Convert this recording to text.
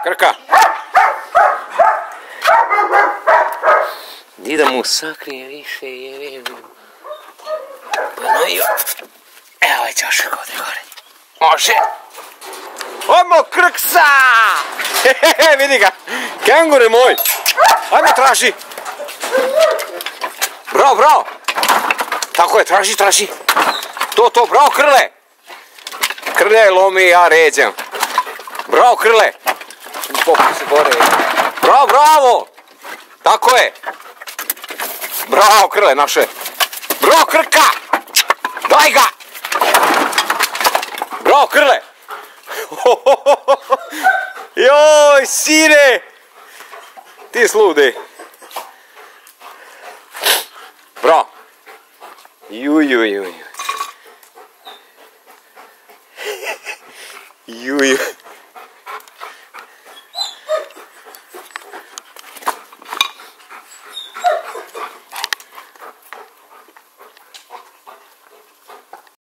Krka. Di da mu sakrije više je. Pa no i... Evo je ćošak ovdje gore. Može. Ajmo Krksa! Hehehe, vidi ga. Kengure moj. Ajmo traži. Bravo, bravo. Tako je, traži. To, bravo Krle. Krle lomi, ja ređam. Bravo Krle. Poput se gore. Bravo. Tako je. Bravo Krle naše. Bravo Krka. Daj ga. Bravo Krle. Joj, sine. Ti sludi. Bravo. Juj.